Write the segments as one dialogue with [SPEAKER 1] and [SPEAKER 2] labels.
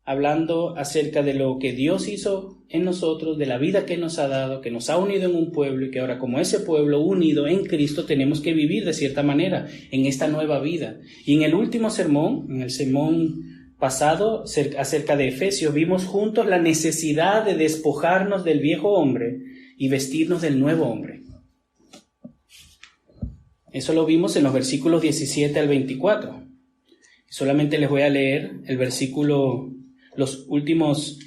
[SPEAKER 1] hablando acerca de lo que Dios hizo en nosotros, de la vida que nos ha dado, que nos ha unido en un pueblo y que ahora como ese pueblo unido en Cristo tenemos que vivir de cierta manera en esta nueva vida. Y en el último sermón, en el sermón pasado acerca de Efesios, vimos juntos la necesidad de despojarnos del viejo hombre y vestirnos del nuevo hombre. Eso lo vimos en los versículos 17 al 24. Solamente les voy a leer los últimos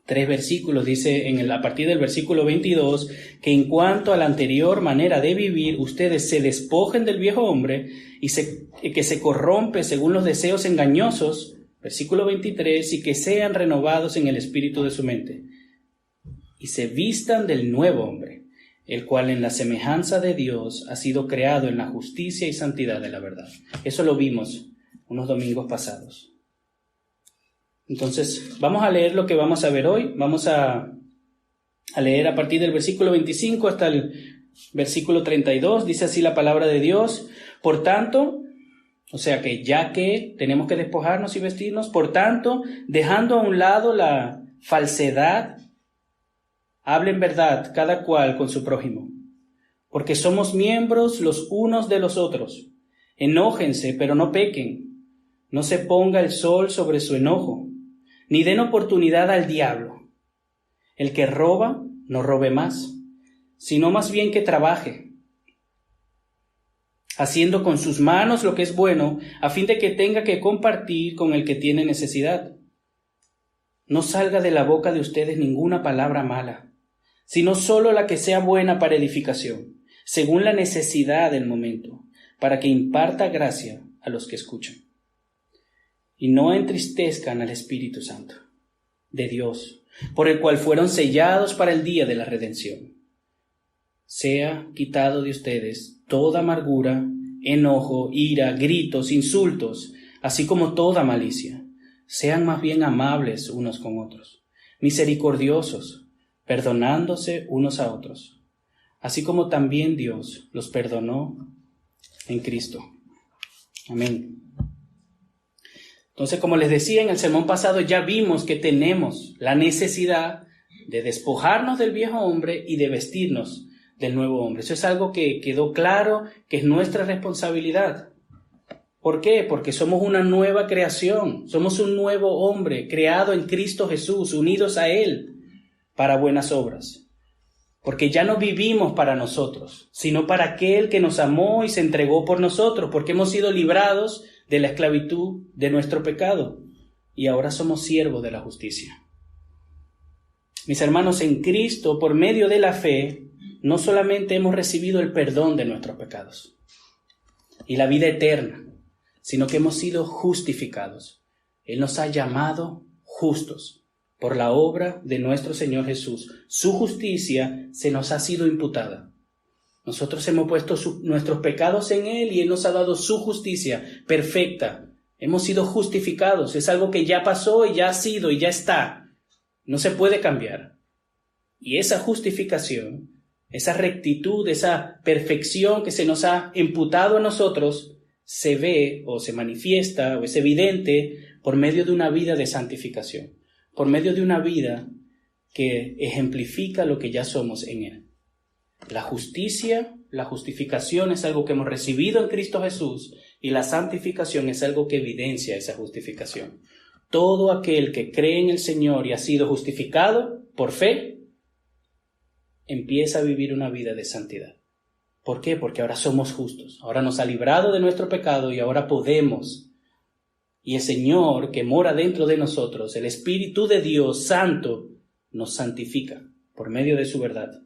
[SPEAKER 1] 3 versículos. Dice a partir del versículo 22 que en cuanto a la anterior manera de vivir, ustedes se despojen del viejo hombre y que se corrompe según los deseos engañosos. Versículo 23, y que sean renovados en el espíritu de su mente y se vistan del nuevo hombre, el cual en la semejanza de Dios ha sido creado en la justicia y santidad de la verdad. Eso lo vimos unos domingos pasados. Entonces, vamos a leer lo que vamos a ver hoy. Vamos a leer a partir del versículo 25 hasta el versículo 32. Dice así la palabra de Dios. Por tanto, o sea que ya que tenemos que despojarnos y vestirnos, por tanto, dejando a un lado la falsedad, hablen verdad cada cual con su prójimo, porque somos miembros los unos de los otros. Enójense, pero no pequen. No se ponga el sol sobre su enojo, ni den oportunidad al diablo. El que roba, no robe más, sino más bien que trabaje, haciendo con sus manos lo que es bueno, a fin de que tenga que compartir con el que tiene necesidad. No salga de la boca de ustedes ninguna palabra mala, sino solo la que sea buena para edificación, según la necesidad del momento, para que imparta gracia a los que escuchan. Y no entristezcan al Espíritu Santo de Dios, por el cual fueron sellados para el día de la redención. Sea quitado de ustedes toda amargura, enojo, ira, gritos, insultos, así como toda malicia. Sean más bien amables unos con otros, misericordiosos, perdonándose unos a otros, así como también Dios los perdonó en Cristo. Amén. Entonces, como les decía en el sermón pasado, ya vimos que tenemos la necesidad de despojarnos del viejo hombre y de vestirnos del nuevo hombre. Eso es algo que quedó claro, que es nuestra responsabilidad. ¿Por qué? Porque somos una nueva creación, somos un nuevo hombre creado en Cristo Jesús, unidos a Él para buenas obras. Porque ya no vivimos para nosotros, sino para aquel que nos amó y se entregó por nosotros, porque hemos sido librados de la esclavitud de nuestro pecado y ahora somos siervos de la justicia. Mis hermanos, en Cristo, por medio de la fe, no solamente hemos recibido el perdón de nuestros pecados y la vida eterna, sino que hemos sido justificados. Él nos ha llamado justos por la obra de nuestro Señor Jesús. Su justicia se nos ha sido imputada. Nosotros hemos puesto nuestros pecados en Él y Él nos ha dado su justicia perfecta. Hemos sido justificados. Es algo que ya pasó y ya ha sido y ya está. No se puede cambiar. Y esa justificación, esa rectitud, esa perfección que se nos ha imputado a nosotros, se ve o se manifiesta o es evidente por medio de una vida de santificación, por medio de una vida que ejemplifica lo que ya somos en Él. La justicia, la justificación es algo que hemos recibido en Cristo Jesús y la santificación es algo que evidencia esa justificación. Todo aquel que cree en el Señor y ha sido justificado por fe, empieza a vivir una vida de santidad. ¿Por qué? Porque ahora somos justos, ahora nos ha librado de nuestro pecado y ahora podemos. Y el Señor que mora dentro de nosotros, el Espíritu de Dios Santo, nos santifica por medio de su verdad.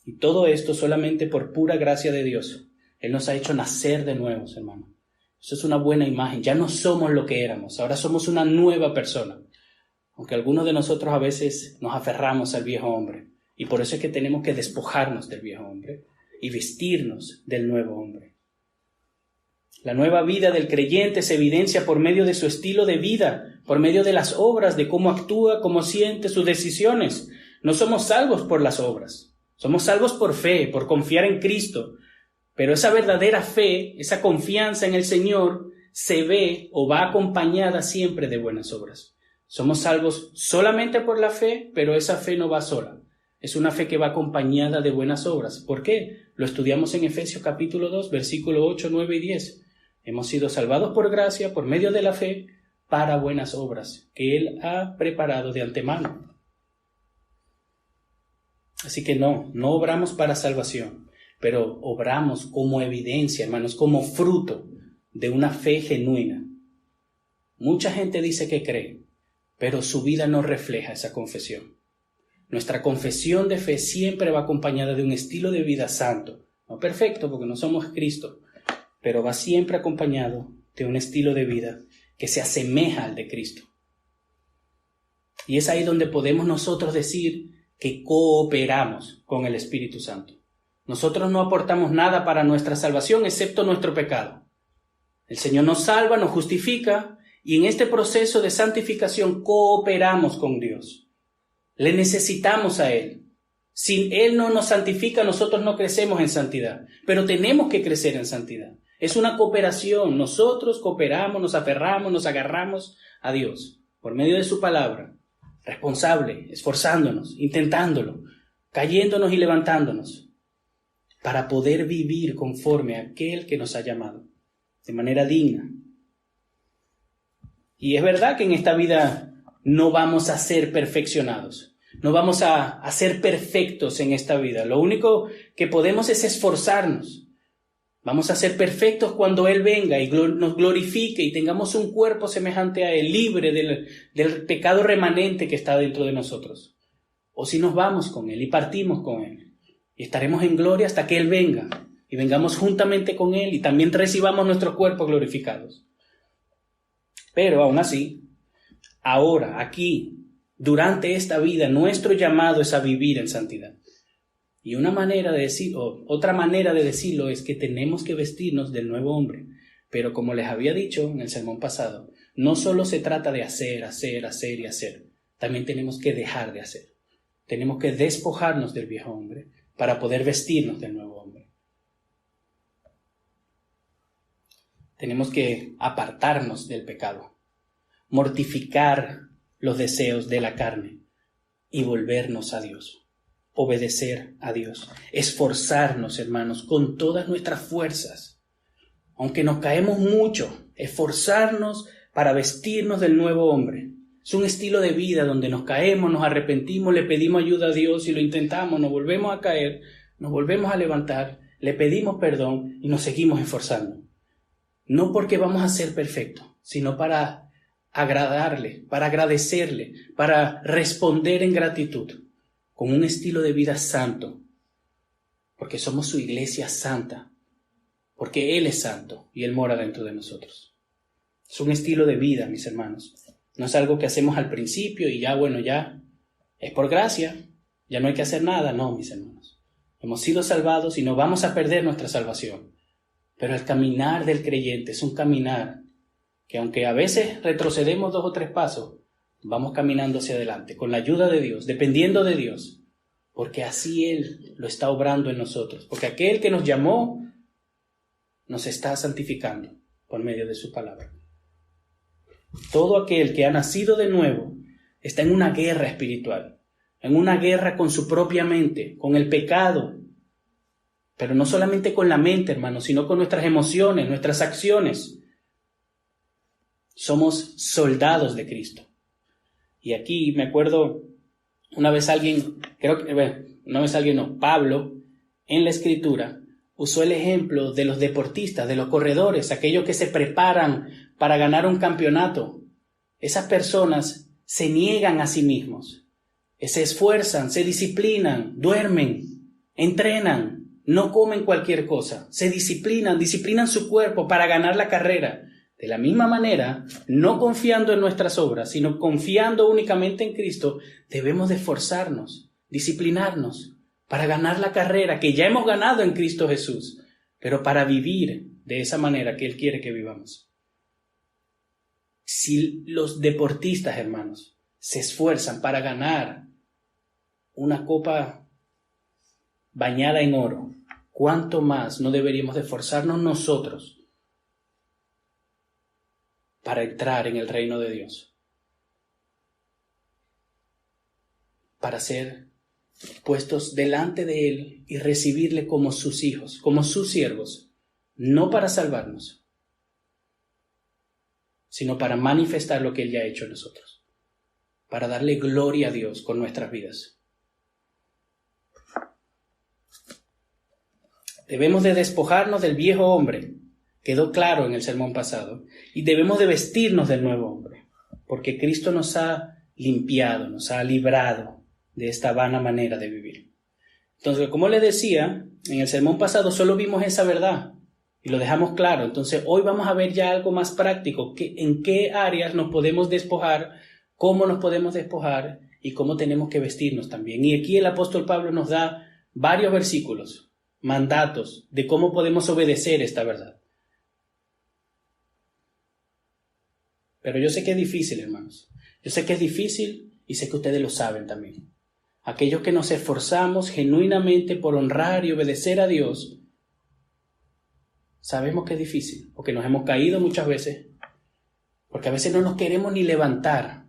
[SPEAKER 1] Y todo esto solamente por pura gracia de Dios. Él nos ha hecho nacer de nuevo, hermano. Eso es una buena imagen. Ya no somos lo que éramos. Ahora somos una nueva persona. Aunque algunos de nosotros a veces nos aferramos al viejo hombre. Y por eso es que tenemos que despojarnos del viejo hombre y vestirnos del nuevo hombre. La nueva vida del creyente se evidencia por medio de su estilo de vida, por medio de las obras, de cómo actúa, cómo siente, sus decisiones. No somos salvos por las obras. Somos salvos por fe, por confiar en Cristo. Pero esa verdadera fe, esa confianza en el Señor, se ve o va acompañada siempre de buenas obras. Somos salvos solamente por la fe, pero esa fe no va sola. Es una fe que va acompañada de buenas obras. ¿Por qué? Lo estudiamos en Efesios capítulo 2, versículo 8, 9 y 10. Hemos sido salvados por gracia, por medio de la fe, para buenas obras, que Él ha preparado de antemano. Así que no obramos para salvación, pero obramos como evidencia, hermanos, como fruto de una fe genuina. Mucha gente dice que cree, pero su vida no refleja esa confesión. Nuestra confesión de fe siempre va acompañada de un estilo de vida santo, no perfecto porque no somos Cristo, pero va siempre acompañado de un estilo de vida que se asemeja al de Cristo. Y es ahí donde podemos nosotros decir que cooperamos con el Espíritu Santo. Nosotros no aportamos nada para nuestra salvación excepto nuestro pecado. El Señor nos salva, nos justifica, y en este proceso de santificación cooperamos con Dios. Le necesitamos a Él. Si Él no nos santifica, nosotros no crecemos en santidad, pero tenemos que crecer en santidad. Es una cooperación. Nosotros cooperamos, nos aferramos, nos agarramos a Dios por medio de su palabra, responsable, esforzándonos, intentándolo, cayéndonos y levantándonos, para poder vivir conforme a aquel que nos ha llamado, de manera digna. Y es verdad que en esta vida no vamos a ser perfeccionados, no vamos a ser perfectos en esta vida. Lo único que podemos es esforzarnos. Vamos a ser perfectos cuando Él venga y nos glorifique y tengamos un cuerpo semejante a Él, libre del pecado remanente que está dentro de nosotros. O si nos vamos con Él y partimos con Él, y estaremos en gloria hasta que Él venga y vengamos juntamente con Él y también recibamos nuestros cuerpos glorificados. Pero aún así, ahora, aquí, durante esta vida, nuestro llamado es a vivir en santidad. Y otra manera de decirlo es que tenemos que vestirnos del nuevo hombre. Pero como les había dicho en el sermón pasado, no solo se trata de hacer y hacer. También tenemos que dejar de hacer. Tenemos que despojarnos del viejo hombre para poder vestirnos del nuevo hombre. Tenemos que apartarnos del pecado, mortificar los deseos de la carne y volvernos a Dios. Obedecer a Dios, esforzarnos, hermanos, con todas nuestras fuerzas. Aunque nos caemos mucho, esforzarnos para vestirnos del nuevo hombre. Es un estilo de vida donde nos caemos, nos arrepentimos, le pedimos ayuda a Dios y lo intentamos, nos volvemos a caer, nos volvemos a levantar, le pedimos perdón y nos seguimos esforzando. No porque vamos a ser perfectos, sino para agradarle, para agradecerle, para responder en gratitud, con un estilo de vida santo, porque somos su iglesia santa, porque Él es santo y Él mora dentro de nosotros. Es un estilo de vida, mis hermanos. No es algo que hacemos al principio y ya es por gracia, ya no hay que hacer nada. No, mis hermanos. Hemos sido salvados y no vamos a perder nuestra salvación. Pero el caminar del creyente es un caminar que, aunque a veces retrocedemos 2 o 3 pasos, vamos caminando hacia adelante, con la ayuda de Dios, dependiendo de Dios, porque así Él lo está obrando en nosotros, porque aquel que nos llamó nos está santificando por medio de su palabra. Todo aquel que ha nacido de nuevo está en una guerra espiritual, en una guerra con su propia mente, con el pecado, pero no solamente con la mente, hermanos, sino con nuestras emociones, nuestras acciones. Somos soldados de Cristo. Y aquí me acuerdo, Pablo, en la Escritura, usó el ejemplo de los deportistas, de los corredores, aquellos que se preparan para ganar un campeonato. Esas personas se niegan a sí mismos, se esfuerzan, se disciplinan, duermen, entrenan, no comen cualquier cosa, se disciplinan su cuerpo para ganar la carrera. De la misma manera, no confiando en nuestras obras, sino confiando únicamente en Cristo, debemos de esforzarnos, disciplinarnos, para ganar la carrera que ya hemos ganado en Cristo Jesús, pero para vivir de esa manera que Él quiere que vivamos. Si los deportistas, hermanos, se esfuerzan para ganar una copa bañada en oro, ¿cuánto más no deberíamos de esforzarnos nosotros para entrar en el reino de Dios? para ser puestos delante de Él y recibirle como sus hijos, como sus siervos, no para salvarnos, sino para manifestar lo que Él ya ha hecho en nosotros, para darle gloria a Dios con nuestras vidas. Debemos de despojarnos del viejo hombre, quedó claro en el sermón pasado, y debemos de vestirnos del nuevo hombre, porque Cristo nos ha limpiado, nos ha librado de esta vana manera de vivir. Entonces, como les decía, en el sermón pasado solo vimos esa verdad y lo dejamos claro. Entonces, hoy vamos a ver ya algo más práctico, en qué áreas nos podemos despojar, cómo nos podemos despojar y cómo tenemos que vestirnos también. Y aquí el apóstol Pablo nos da varios versículos, mandatos de cómo podemos obedecer esta verdad. Pero yo sé que es difícil, hermanos. Yo sé que es difícil y sé que ustedes lo saben también. Aquellos que nos esforzamos genuinamente por honrar y obedecer a Dios, sabemos que es difícil, porque nos hemos caído muchas veces, porque a veces no nos queremos ni levantar.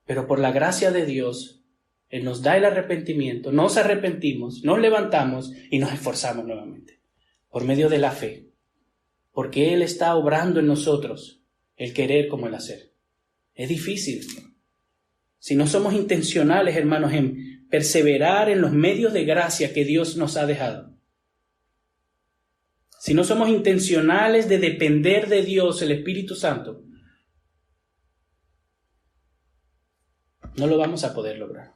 [SPEAKER 1] Pero por la gracia de Dios, Él nos da el arrepentimiento, nos arrepentimos, nos levantamos y nos esforzamos nuevamente, por medio de la fe, porque Él está obrando en nosotros el querer como el hacer. Es difícil. Si no somos intencionales, hermanos, en perseverar en los medios de gracia que Dios nos ha dejado. Si no somos intencionales de depender de Dios, el Espíritu Santo, no lo vamos a poder lograr.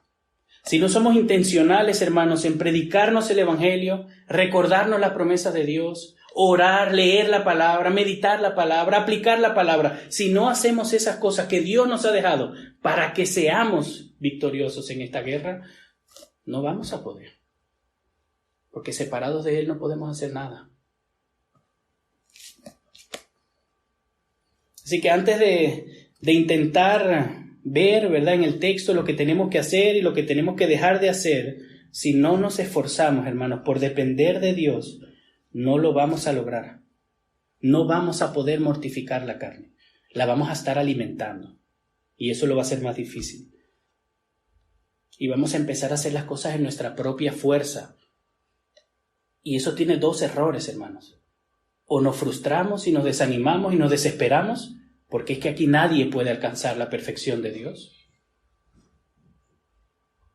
[SPEAKER 1] Si no somos intencionales, hermanos, en predicarnos el Evangelio, recordarnos las promesas de Dios, orar, leer la palabra, meditar la palabra, aplicar la palabra. Si no hacemos esas cosas que Dios nos ha dejado para que seamos victoriosos en esta guerra, no vamos a poder. Porque separados de Él no podemos hacer nada. Así que antes de intentar ver, ¿verdad?, en el texto lo que tenemos que hacer y lo que tenemos que dejar de hacer, si no nos esforzamos, hermanos, por depender de Dios, no lo vamos a lograr. No vamos a poder mortificar la carne. La vamos a estar alimentando. Y eso lo va a hacer más difícil. Y vamos a empezar a hacer las cosas en nuestra propia fuerza. Y eso tiene dos errores, hermanos. O nos frustramos y nos desanimamos y nos desesperamos, porque es que aquí nadie puede alcanzar la perfección de Dios.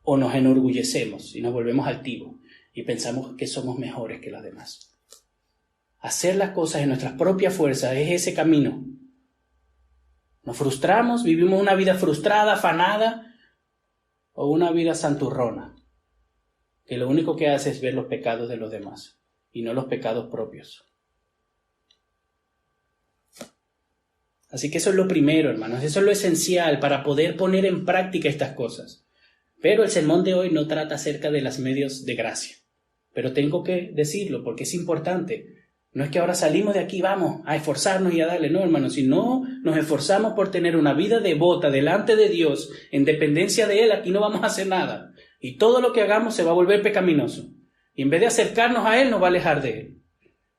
[SPEAKER 1] O nos enorgullecemos y nos volvemos altivos y pensamos que somos mejores que los demás. Hacer las cosas en nuestras propias fuerzas es ese camino. Nos frustramos, vivimos una vida frustrada, afanada, o una vida santurrona, que lo único que hace es ver los pecados de los demás y no los pecados propios. Así que eso es lo primero, hermanos, eso es lo esencial para poder poner en práctica estas cosas. Pero el sermón de hoy no trata acerca de los medios de gracia. Pero tengo que decirlo porque es importante. No es que ahora salimos de aquí, vamos a esforzarnos y a darle, no, hermanos. Si no nos esforzamos por tener una vida devota delante de Dios, en dependencia de Él, aquí no vamos a hacer nada. Y todo lo que hagamos se va a volver pecaminoso. Y en vez de acercarnos a Él, nos va a alejar de Él.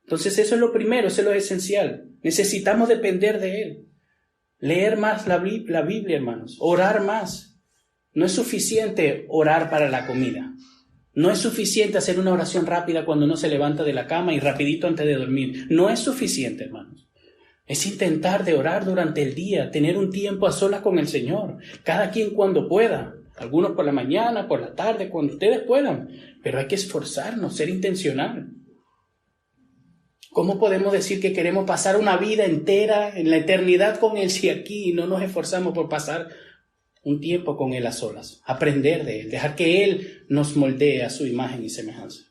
[SPEAKER 1] Entonces eso es lo primero, eso es lo esencial. Necesitamos depender de Él. Leer más la Biblia, hermanos. Orar más. No es suficiente orar para la comida. No es suficiente hacer una oración rápida cuando uno se levanta de la cama y rapidito antes de dormir. No es suficiente, hermanos. Es intentar de orar durante el día, tener un tiempo a solas con el Señor. Cada quien cuando pueda. Algunos por la mañana, por la tarde, cuando ustedes puedan. Pero hay que esforzarnos, ser intencional. ¿Cómo podemos decir que queremos pasar una vida entera en la eternidad con Él si aquí no nos esforzamos por pasar un tiempo con Él a solas? Aprender de Él, dejar que Él nos moldee a su imagen y semejanza.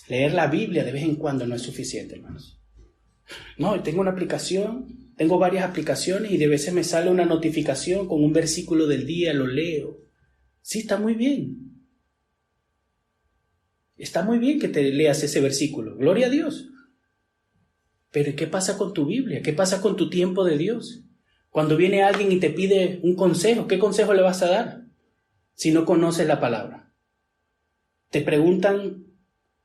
[SPEAKER 1] Leer la Biblia de vez en cuando no es suficiente, hermanos. No, tengo una aplicación, tengo varias aplicaciones y de veces me sale una notificación con un versículo del día, lo leo. Sí, está muy bien. Está muy bien que te leas ese versículo, gloria a Dios. Pero ¿qué pasa con tu Biblia? ¿Qué pasa con tu tiempo de Dios? Cuando viene alguien y te pide un consejo, ¿qué consejo le vas a dar si no conoces la palabra? Te preguntan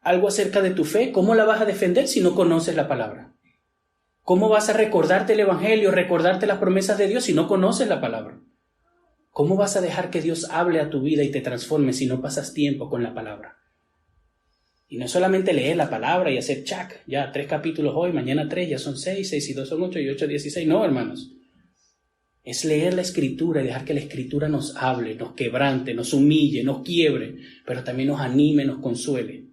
[SPEAKER 1] algo acerca de tu fe, ¿cómo la vas a defender si no conoces la palabra? ¿Cómo vas a recordarte el Evangelio, recordarte las promesas de Dios si no conoces la palabra? ¿Cómo vas a dejar que Dios hable a tu vida y te transforme si no pasas tiempo con la palabra? Y no solamente leer la palabra y hacer ya 3 capítulos hoy, mañana 3, ya son 6, 6 y 2 son 8 y 8, 16. No, hermanos. Es leer la Escritura y dejar que la Escritura nos hable, nos quebrante, nos humille, nos quiebre, pero también nos anime, nos consuele.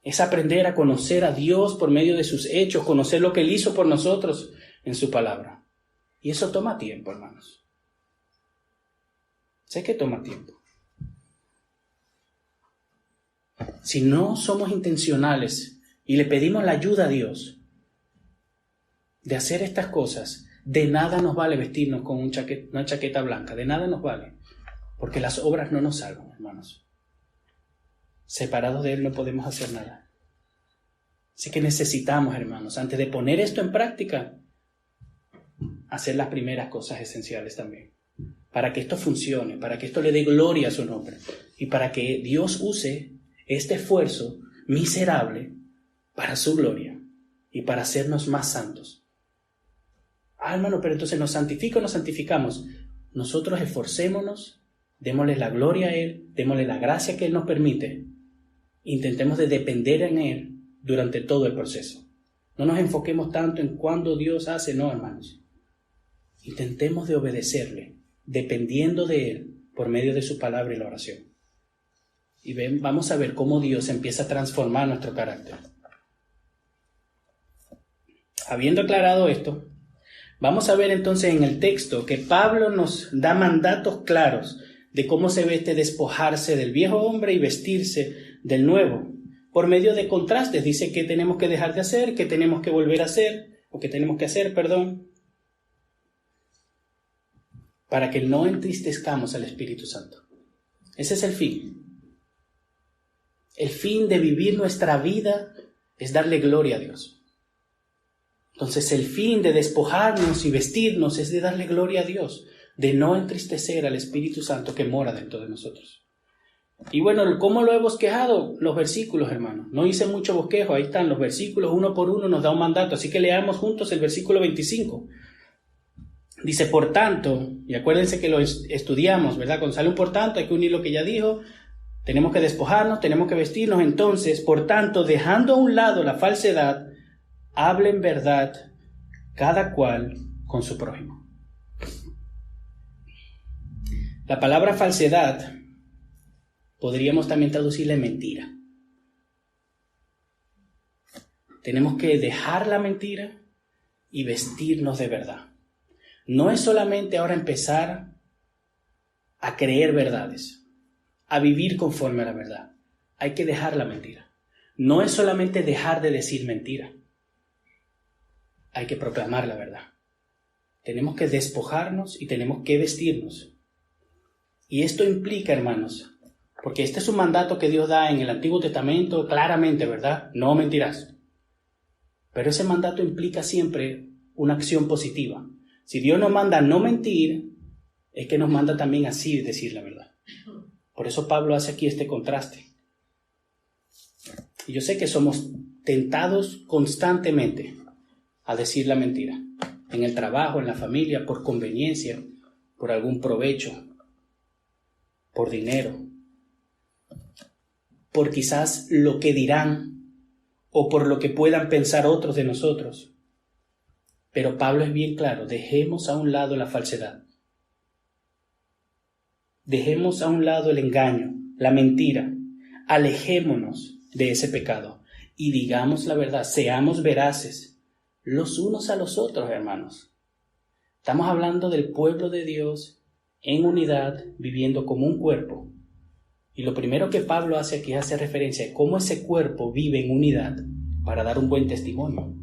[SPEAKER 1] Es aprender a conocer a Dios por medio de sus hechos, conocer lo que Él hizo por nosotros en su palabra. Y eso toma tiempo, hermanos. Sé que toma tiempo. Si no somos intencionales y le pedimos la ayuda a Dios de hacer estas cosas, de nada nos vale vestirnos con una chaqueta blanca, de nada nos vale, porque las obras no nos salvan, hermanos. Separados de Él no podemos hacer nada. Así que necesitamos, hermanos, antes de poner esto en práctica, hacer las primeras cosas esenciales también, para que esto funcione, para que esto le dé gloria a su nombre y para que Dios use este esfuerzo miserable para su gloria y para hacernos más santos. Hermano, pero entonces ¿nos santifica o nos santificamos? Nosotros esforcémonos, démosle la gloria a Él, démosle la gracia que Él nos permite, intentemos de depender en Él durante todo el proceso. No nos enfoquemos tanto en cuándo Dios hace, no, hermanos. Intentemos de obedecerle, dependiendo de Él por medio de su palabra y la oración. Y vamos a ver cómo Dios empieza a transformar nuestro carácter. Habiendo aclarado esto, vamos a ver entonces en el texto que Pablo nos da mandatos claros de cómo se ve despojarse del viejo hombre y vestirse del nuevo. Por medio de contrastes, dice que tenemos que dejar de hacer, que tenemos que volver a hacer, o que tenemos que hacer, para que no entristezcamos al Espíritu Santo. Ese es el fin. El fin de vivir nuestra vida es darle gloria a Dios. Entonces el fin de despojarnos y vestirnos es de darle gloria a Dios, de no entristecer al Espíritu Santo que mora dentro de nosotros. Y bueno, ¿cómo lo he bosquejado? Los versículos, hermanos. No hice mucho bosquejo, ahí están los versículos, uno por uno nos da un mandato. Así que leamos juntos el versículo 25. Dice, por tanto, y acuérdense que lo estudiamos, ¿verdad? Cuando sale un por tanto hay que unir lo que ya dijo. Tenemos que despojarnos, tenemos que vestirnos. Entonces, por tanto, dejando a un lado la falsedad, hablen verdad cada cual con su prójimo. La palabra falsedad podríamos también traducirla mentira. Tenemos que dejar la mentira y vestirnos de verdad. No es solamente ahora empezar a creer verdades, a vivir conforme a la verdad. Hay que dejar la mentira. No es solamente dejar de decir mentira. Hay que proclamar la verdad. Tenemos que despojarnos y tenemos que vestirnos. Y esto implica, hermanos, porque este es un mandato que Dios da en el Antiguo Testamento claramente, ¿verdad? No mentirás. Pero ese mandato implica siempre una acción positiva. Si Dios nos manda no mentir, es que nos manda también así decir la verdad. Por eso Pablo hace aquí este contraste. Y yo sé que somos tentados constantemente a decir la mentira. En el trabajo, en la familia, por conveniencia, por algún provecho, por dinero, por quizás lo que dirán o por lo que puedan pensar otros de nosotros. Pero Pablo es bien claro, dejemos a un lado la falsedad. Dejemos a un lado el engaño, la mentira. Alejémonos de ese pecado y digamos la verdad, seamos veraces los unos a los otros, hermanos. Estamos hablando del pueblo de Dios en unidad, viviendo como un cuerpo. Y lo primero que Pablo hace aquí hace referencia a cómo ese cuerpo vive en unidad para dar un buen testimonio.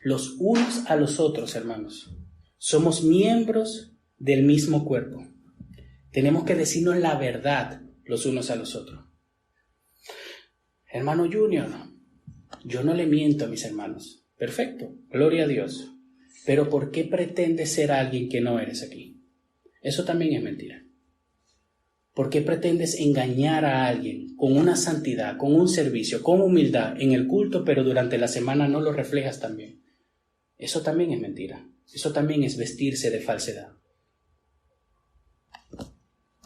[SPEAKER 1] Los unos a los otros, hermanos. Somos miembros del mismo cuerpo. Tenemos que decirnos la verdad los unos a los otros. Hermano Junior, yo no le miento a mis hermanos. Perfecto, gloria a Dios. Pero ¿por qué pretendes ser alguien que no eres aquí? Eso también es mentira. ¿Por qué pretendes engañar a alguien con una santidad, con un servicio, con humildad en el culto, pero durante la semana no lo reflejas también? Eso también es mentira. Eso también es vestirse de falsedad.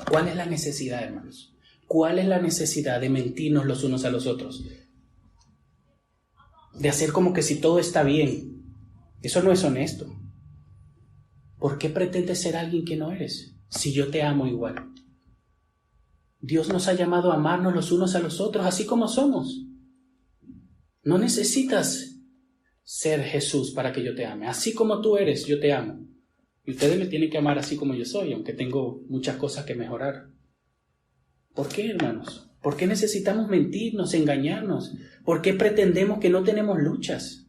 [SPEAKER 1] ¿Cuál es la necesidad, hermanos? ¿Cuál es la necesidad de mentirnos los unos a los otros? De hacer como que si todo está bien. Eso no es honesto. ¿Por qué pretendes ser alguien que no eres? Si yo te amo igual. Dios nos ha llamado a amarnos los unos a los otros, así como somos. No necesitas ser Jesús para que yo te ame. Así como tú eres, yo te amo. Y ustedes me tienen que amar así como yo soy, aunque tengo muchas cosas que mejorar. ¿Por qué, hermanos? ¿Por qué necesitamos mentirnos, engañarnos? ¿Por qué pretendemos que no tenemos luchas?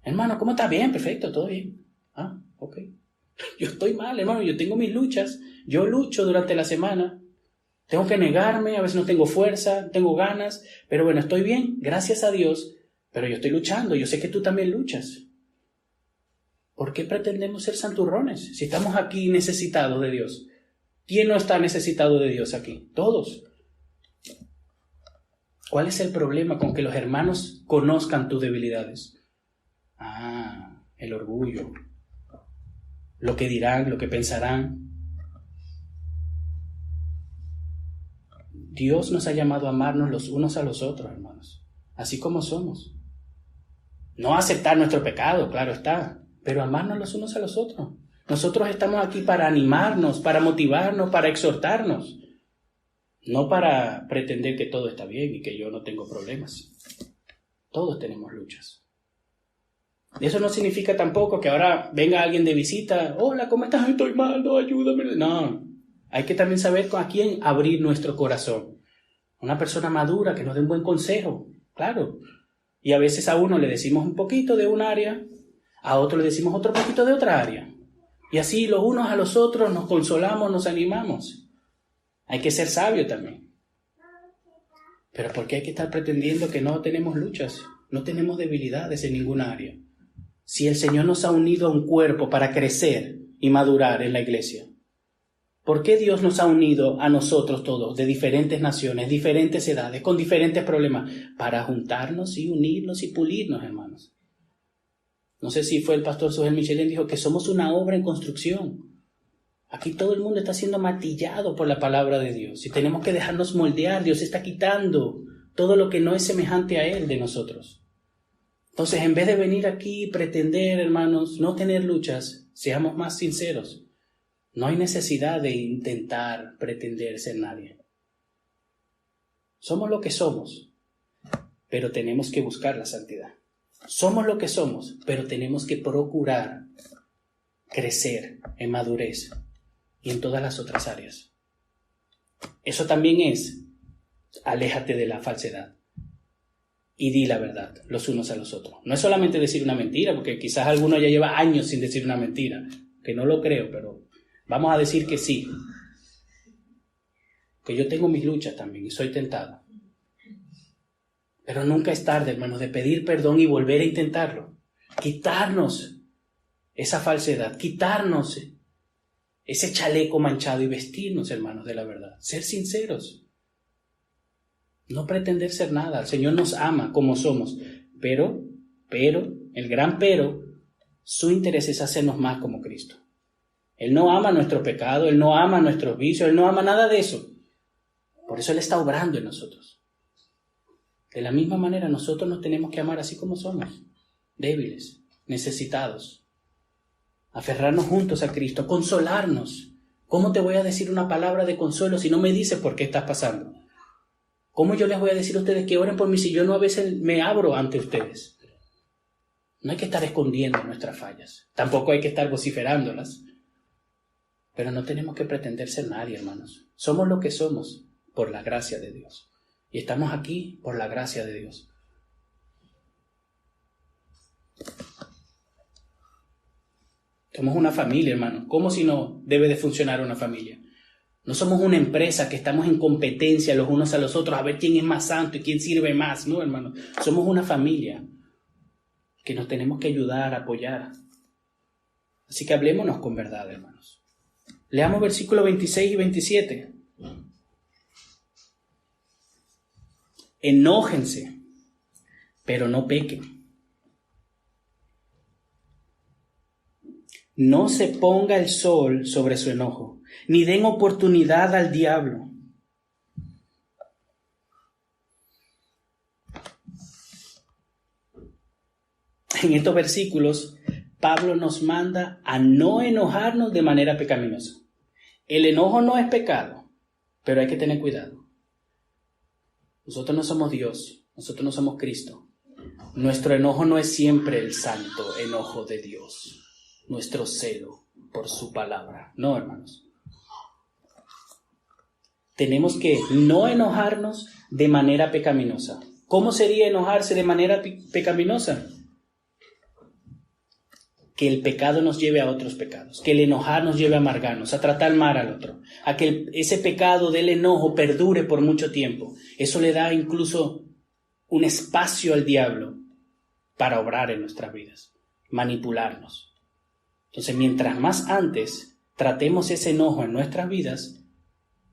[SPEAKER 1] Hermano, ¿cómo está? Bien, perfecto, todo bien. Ah, ok. Yo estoy mal, hermano, yo tengo mis luchas. Yo lucho durante la semana. Tengo que negarme, a veces no tengo fuerza, tengo ganas, pero bueno, estoy bien, gracias a Dios, pero yo estoy luchando, yo sé que tú también luchas. ¿Por qué pretendemos ser santurrones si estamos aquí necesitados de Dios? ¿Quién no está necesitado de Dios aquí? Todos. ¿Cuál es el problema con que los hermanos conozcan tus debilidades? El orgullo, lo que dirán, lo que pensarán. Dios nos ha llamado a amarnos los unos a los otros, hermanos, así como somos. No aceptar nuestro pecado, claro está, pero amarnos los unos a los otros. Nosotros estamos aquí para animarnos, para motivarnos, para exhortarnos, no para pretender que todo está bien y que yo no tengo problemas. Todos tenemos luchas. Eso no significa tampoco que ahora venga alguien de visita, hola, ¿cómo estás? Estoy mal, no, ayúdame. No. Hay que también saber a quién abrir nuestro corazón. Una persona madura que nos dé un buen consejo, claro. Y a veces a uno le decimos un poquito de un área, a otro le decimos otro poquito de otra área. Y así los unos a los otros nos consolamos, nos animamos. Hay que ser sabio también. Pero ¿por qué hay que estar pretendiendo que no tenemos luchas? No tenemos debilidades en ninguna área. Si el Señor nos ha unido a un cuerpo para crecer y madurar en la iglesia, ¿por qué Dios nos ha unido a nosotros todos, de diferentes naciones, diferentes edades, con diferentes problemas? Para juntarnos y unirnos y pulirnos, hermanos. No sé si fue el pastor Sujel Michelén, dijo que somos una obra en construcción. Aquí todo el mundo está siendo martillado por la palabra de Dios. Y tenemos que dejarnos moldear. Dios está quitando todo lo que no es semejante a Él de nosotros. Entonces, en vez de venir aquí y pretender, hermanos, no tener luchas, seamos más sinceros. No hay necesidad de intentar pretender ser nadie. Somos lo que somos, pero tenemos que buscar la santidad. Somos lo que somos, pero tenemos que procurar crecer en madurez y en todas las otras áreas. Eso también es, aléjate de la falsedad y di la verdad los unos a los otros. No es solamente decir una mentira, porque quizás alguno ya lleva años sin decir una mentira, que no lo creo, pero vamos a decir que sí, que yo tengo mis luchas también y soy tentado. Pero nunca es tarde, hermanos, de pedir perdón y volver a intentarlo. Quitarnos esa falsedad, quitarnos ese chaleco manchado y vestirnos, hermanos, de la verdad. Ser sinceros. No pretender ser nada. El Señor nos ama como somos. Pero, el gran pero, su interés es hacernos más como Cristo. Él no ama nuestro pecado, Él no ama nuestros vicios, Él no ama nada de eso. Por eso Él está obrando en nosotros. De la misma manera, nosotros nos tenemos que amar así como somos, débiles, necesitados. Aferrarnos juntos a Cristo, consolarnos. ¿Cómo te voy a decir una palabra de consuelo si no me dices por qué estás pasando? ¿Cómo yo les voy a decir a ustedes que oren por mí si yo no a veces me abro ante ustedes? No hay que estar escondiendo nuestras fallas. Tampoco hay que estar vociferándolas. Pero no tenemos que pretender ser nadie, hermanos. Somos lo que somos por la gracia de Dios. Y estamos aquí por la gracia de Dios. Somos una familia, hermano. ¿Cómo si no debe de funcionar una familia? No somos una empresa que estamos en competencia los unos a los otros a ver quién es más santo y quién sirve más. No, hermano. Somos una familia que nos tenemos que ayudar, apoyar. Así que hablémonos con verdad, hermanos. Leamos versículos 26 y 27. Enójense, pero no pequen. No se ponga el sol sobre su enojo, ni den oportunidad al diablo. En estos versículos, Pablo nos manda a no enojarnos de manera pecaminosa. El enojo no es pecado, pero hay que tener cuidado. Nosotros no somos Dios, nosotros no somos Cristo. Nuestro enojo no es siempre el santo enojo de Dios, nuestro celo por su palabra. No, hermanos. Tenemos que no enojarnos de manera pecaminosa. ¿Cómo sería enojarse de manera pecaminosa? Que el pecado nos lleve a otros pecados, que el enojar nos lleve a amargarnos, a tratar mal al otro, a que ese pecado del enojo perdure por mucho tiempo. Eso le da incluso un espacio al diablo para obrar en nuestras vidas, manipularnos. Entonces, mientras más antes tratemos ese enojo en nuestras vidas,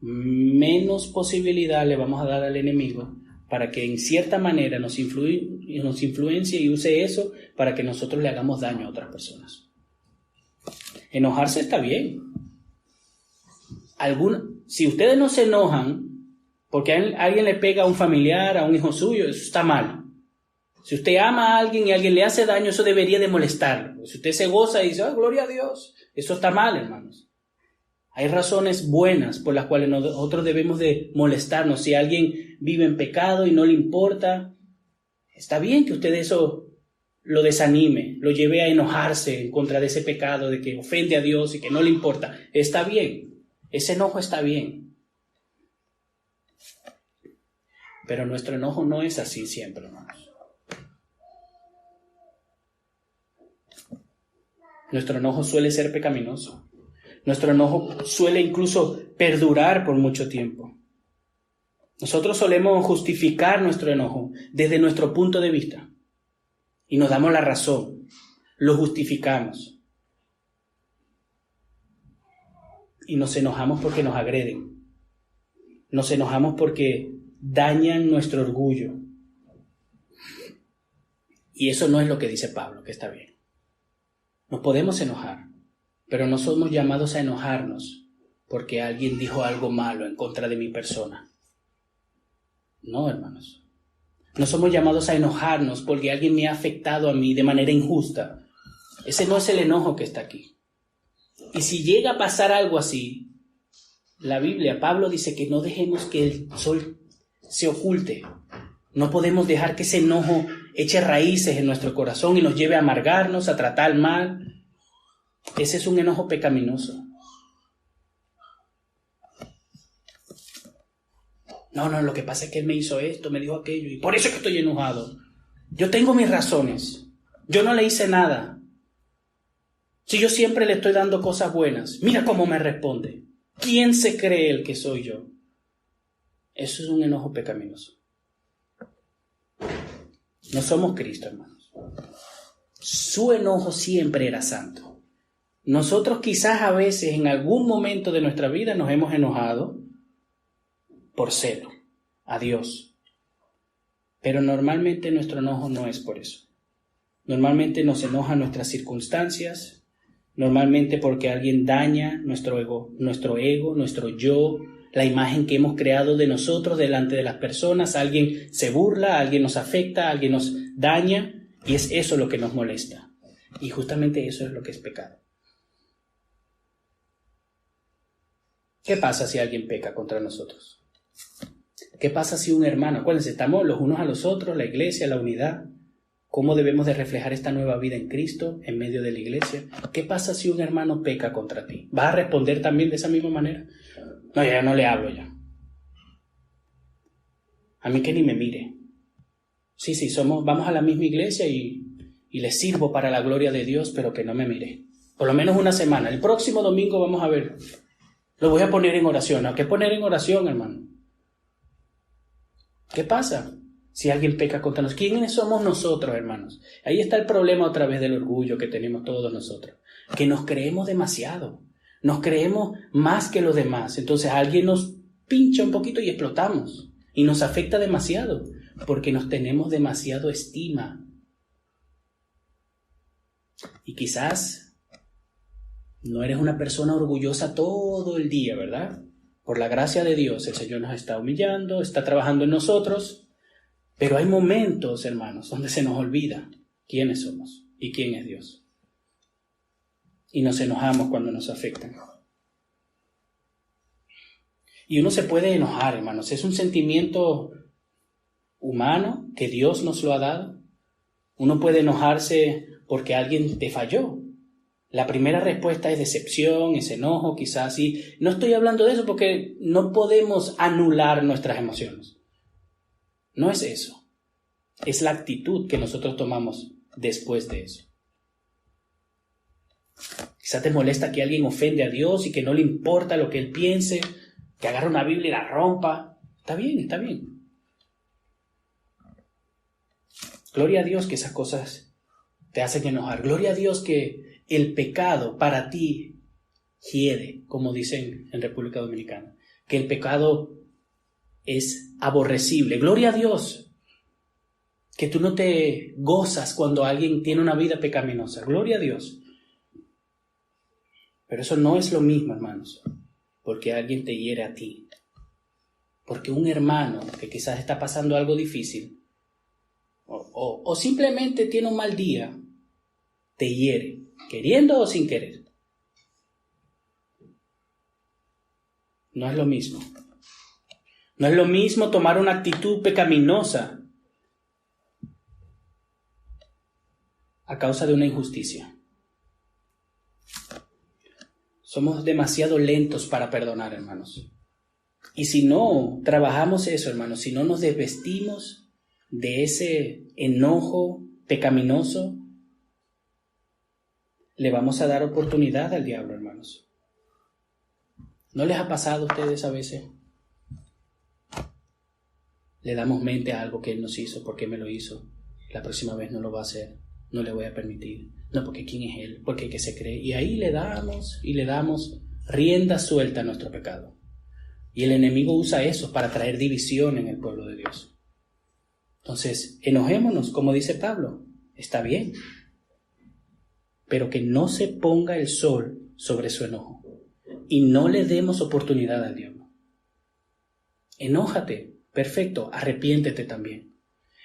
[SPEAKER 1] menos posibilidad le vamos a dar al enemigo para que en cierta manera nos influencie y use eso para que nosotros le hagamos daño a otras personas. Enojarse está bien. Si ustedes no se enojan porque alguien le pega a un familiar, a un hijo suyo, eso está mal. Si usted ama a alguien y alguien le hace daño, eso debería de molestarlo. Si usted se goza y dice, gloria a Dios, eso está mal, hermanos. Hay razones buenas por las cuales nosotros debemos de molestarnos. Si alguien vive en pecado y no le importa, está bien que usted eso lo desanime, lo lleve a enojarse en contra de ese pecado, de que ofende a Dios y que no le importa. Está bien, ese enojo está bien. Pero nuestro enojo no es así siempre, hermanos. Nuestro enojo suele ser pecaminoso. Nuestro enojo suele incluso perdurar por mucho tiempo. Nosotros solemos justificar nuestro enojo desde nuestro punto de vista y nos damos la razón, lo justificamos y nos enojamos porque nos agreden, nos enojamos porque dañan nuestro orgullo y eso no es lo que dice Pablo, que está bien. Nos podemos enojar, pero no somos llamados a enojarnos porque alguien dijo algo malo en contra de mi persona. No, hermanos. No somos llamados a enojarnos porque alguien me ha afectado a mí de manera injusta. Ese no es el enojo que está aquí. Y si llega a pasar algo así, la Biblia, Pablo dice que no dejemos que el sol se oculte. No podemos dejar que ese enojo eche raíces en nuestro corazón y nos lleve a amargarnos, a tratar mal. Ese es un enojo pecaminoso. No, lo que pasa es que él me hizo esto, me dijo aquello, y por eso es que estoy enojado. Yo tengo mis razones. Yo no le hice nada. Si yo siempre le estoy dando cosas buenas, mira cómo me responde. ¿Quién se cree el que soy yo? Eso es un enojo pecaminoso. No somos Cristo, hermanos. Su enojo siempre era santo. Nosotros quizás a veces en algún momento de nuestra vida nos hemos enojado por celo a Dios. Pero normalmente nuestro enojo no es por eso. Normalmente nos enojan nuestras circunstancias, normalmente porque alguien daña nuestro ego, nuestro yo, la imagen que hemos creado de nosotros delante de las personas, alguien se burla, alguien nos afecta, alguien nos daña, y es eso lo que nos molesta. Y justamente eso es lo que es pecado. ¿Qué pasa si alguien peca contra nosotros? ¿Qué pasa si un hermano? Acuérdense, estamos los unos a los otros, la iglesia, la unidad. ¿Cómo debemos de reflejar esta nueva vida en Cristo en medio de la iglesia? ¿Qué pasa si un hermano peca contra ti? ¿Vas a responder también de esa misma manera? No, ya no le hablo ya. A mí que ni me mire. Sí, vamos a la misma iglesia y le sirvo para la gloria de Dios, pero que no me mire. Por lo menos una semana. El próximo domingo vamos a ver. Lo voy a poner en oración. ¿A qué poner en oración, hermano? ¿Qué pasa si alguien peca contra nosotros? ¿Quiénes somos nosotros, hermanos? Ahí está el problema otra vez del orgullo que tenemos todos nosotros. Que nos creemos demasiado. Nos creemos más que los demás. Entonces alguien nos pincha un poquito y explotamos. Y nos afecta demasiado. Porque nos tenemos demasiado estima. Y quizás No eres una persona orgullosa todo el día, ¿verdad? Por la gracia de Dios, el Señor nos está humillando, está trabajando en nosotros, pero hay momentos, hermanos, donde se nos olvida quiénes somos y quién es Dios. Y nos enojamos cuando nos afectan. Y uno se puede enojar, hermanos. Es un sentimiento humano que Dios nos lo ha dado. Uno puede enojarse porque alguien te falló. La primera respuesta es decepción, es enojo, quizás sí. No estoy hablando de eso porque no podemos anular nuestras emociones. No es eso. Es la actitud que nosotros tomamos después de eso. Quizás te molesta que alguien ofende a Dios y que no le importa lo que Él piense, que agarre una Biblia y la rompa. Está bien, está bien. Gloria a Dios que esas cosas te hacen enojar. Gloria a Dios que el pecado para ti hiede, como dicen en República Dominicana. Que el pecado es aborrecible. Gloria a Dios que tú no te gozas cuando alguien tiene una vida pecaminosa. Gloria a Dios. Pero eso no es lo mismo, hermanos, porque alguien te hiere a ti. Porque un hermano que quizás está pasando algo difícil o simplemente tiene un mal día, te hiere, queriendo o sin querer. No es lo mismo. No es lo mismo tomar una actitud pecaminosa a causa de una injusticia. Somos demasiado lentos para perdonar, hermanos. Y si no trabajamos eso, hermanos, si no nos desvestimos de ese enojo pecaminoso, le vamos a dar oportunidad al diablo, hermanos. ¿No les ha pasado a ustedes a veces? Le damos mente a algo que Él nos hizo, ¿por qué me lo hizo? La próxima vez no lo va a hacer, no le voy a permitir. No, porque ¿quién es Él? Porque ¿qué se cree? Y ahí le damos rienda suelta a nuestro pecado. Y el enemigo usa eso para traer división en el pueblo de Dios. Entonces, enojémonos, como dice Pablo, está bien, pero que no se ponga el sol sobre su enojo y no le demos oportunidad al diablo. Enójate, perfecto, arrepiéntete también.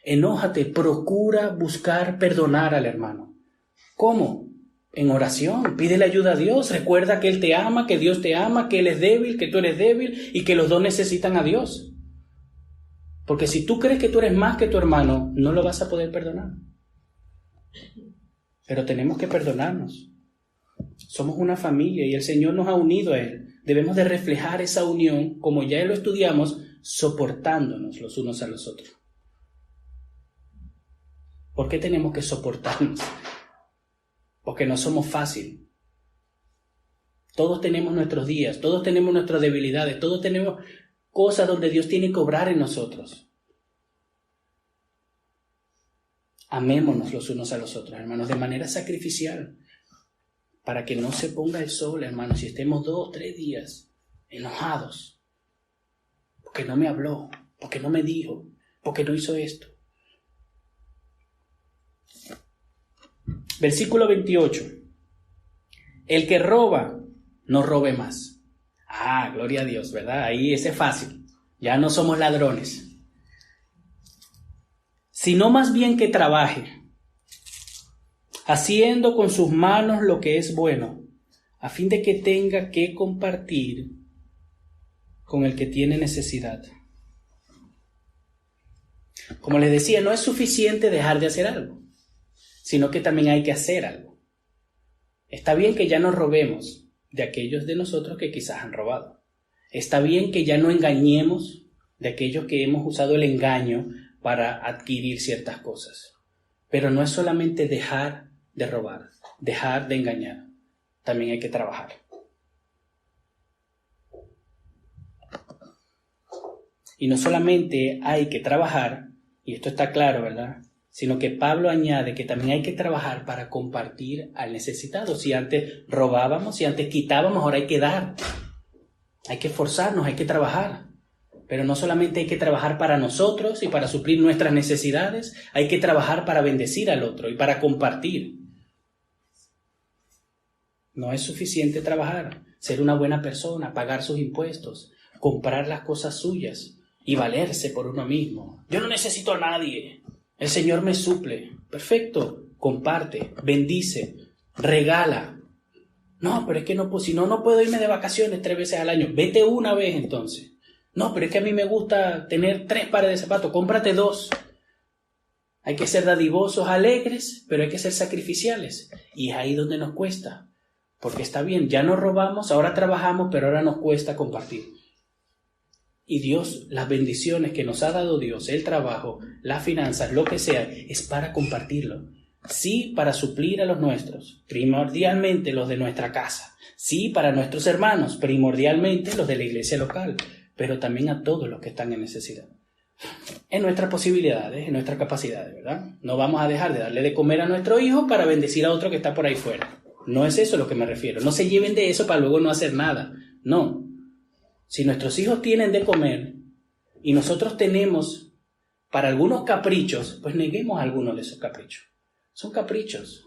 [SPEAKER 1] Enójate, procura buscar perdonar al hermano. ¿Cómo? En oración, pídele ayuda a Dios, recuerda que Él te ama, que Dios te ama, que Él es débil, que tú eres débil y que los dos necesitan a Dios. Porque si tú crees que tú eres más que tu hermano, no lo vas a poder perdonar. Pero tenemos que perdonarnos. Somos una familia y el Señor nos ha unido a Él. Debemos de reflejar esa unión, como ya lo estudiamos, soportándonos los unos a los otros. ¿Por qué tenemos que soportarnos? Porque no somos fáciles. Todos tenemos nuestros días, todos tenemos nuestras debilidades, todos tenemos cosas donde Dios tiene que obrar en nosotros. Amémonos los unos a los otros, hermanos, de manera sacrificial, para que no se ponga el sol, hermanos, y estemos 2 o 3 días enojados, porque no me habló, porque no me dijo, porque no hizo esto. Versículo 28. El que roba, no robe más. Gloria a Dios, ¿verdad? Ahí ese es fácil. Ya no somos ladrones. Sino más bien que trabaje, haciendo con sus manos lo que es bueno, a fin de que tenga que compartir con el que tiene necesidad. Como les decía, no es suficiente dejar de hacer algo, sino que también hay que hacer algo. Está bien que ya no robemos de aquellos de nosotros que quizás han robado. Está bien que ya no engañemos de aquellos que hemos usado el engaño para adquirir ciertas cosas. Pero no es solamente dejar de robar, dejar de engañar. También hay que trabajar. Y no solamente hay que trabajar, y esto está claro, ¿verdad?, sino que Pablo añade que también hay que trabajar para compartir al necesitado. Si antes robábamos, si antes quitábamos, ahora hay que dar. Hay que esforzarnos, hay que trabajar. Pero no solamente hay que trabajar para nosotros y para suplir nuestras necesidades, hay que trabajar para bendecir al otro y para compartir. No es suficiente trabajar, ser una buena persona, pagar sus impuestos, comprar las cosas suyas y valerse por uno mismo. Yo no necesito a nadie. El Señor me suple. Perfecto. Comparte, bendice, regala. No, pero es que no, si no puedo irme de vacaciones 3 veces al año. Vete una vez entonces. No, pero es que a mí me gusta tener 3 pares de zapatos. Cómprate 2. Hay que ser dadivosos, alegres, pero hay que ser sacrificiales. Y es ahí donde nos cuesta. Porque está bien, ya no robamos, ahora trabajamos, pero ahora nos cuesta compartir. Y Dios, las bendiciones que nos ha dado Dios, el trabajo, las finanzas, lo que sea, es para compartirlo. Sí, para suplir a los nuestros, primordialmente los de nuestra casa. Sí, para nuestros hermanos, primordialmente los de la iglesia local, pero también a todos los que están en necesidad. En nuestras posibilidades, en nuestras capacidades, ¿verdad? No vamos a dejar de darle de comer a nuestro hijo para bendecir a otro que está por ahí fuera. No es eso a lo que me refiero. No se lleven de eso para luego no hacer nada. No. Si nuestros hijos tienen de comer y nosotros tenemos para algunos caprichos, pues neguemos algunos de esos caprichos. Son caprichos.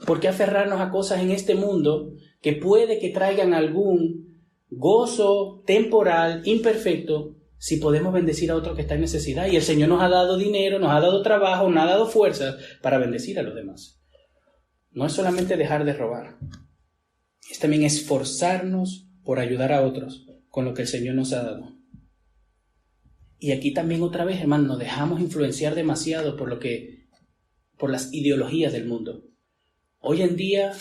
[SPEAKER 1] ¿Por qué aferrarnos a cosas en este mundo que puede que traigan algún gozo temporal, imperfecto, si podemos bendecir a otro que está en necesidad? Y el Señor nos ha dado dinero, nos ha dado trabajo, nos ha dado fuerzas para bendecir a los demás. No es solamente dejar de robar, es también esforzarnos por ayudar a otros con lo que el Señor nos ha dado. Y aquí también otra vez, hermano, nos dejamos influenciar demasiado por las ideologías del mundo. Hoy en día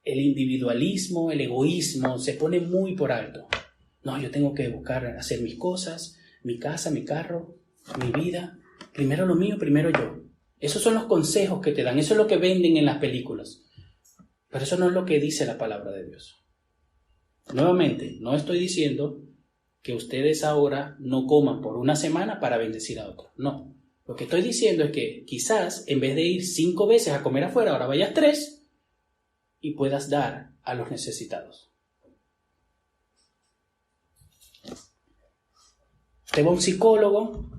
[SPEAKER 1] el individualismo, el egoísmo se pone muy por alto. No, yo tengo que buscar hacer mis cosas, mi casa, mi carro, mi vida. Primero lo mío, primero yo. Esos son los consejos que te dan, eso es lo que venden en las películas. Pero eso no es lo que dice la palabra de Dios. Nuevamente, no estoy diciendo que ustedes ahora no coman por una semana para bendecir a otros. No. Lo que estoy diciendo es que quizás en vez de ir 5 veces a comer afuera, ahora vayas 3 y puedas dar a los necesitados. Usted va a un psicólogo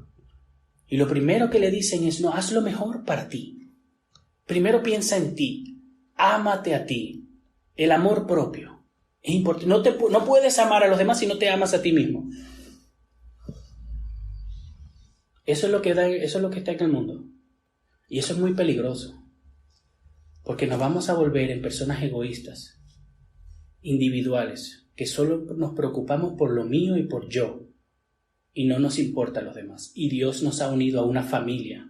[SPEAKER 1] y lo primero que le dicen es, no, haz lo mejor para ti. Primero piensa en ti, ámate a ti, el amor propio. Es importante. No puedes amar a los demás si no te amas a ti mismo. Eso es lo que está en el mundo. Y eso es muy peligroso. Porque nos vamos a volver en personas egoístas, individuales, que solo nos preocupamos por lo mío y por yo. Y no nos importa a los demás. Y Dios nos ha unido a una familia.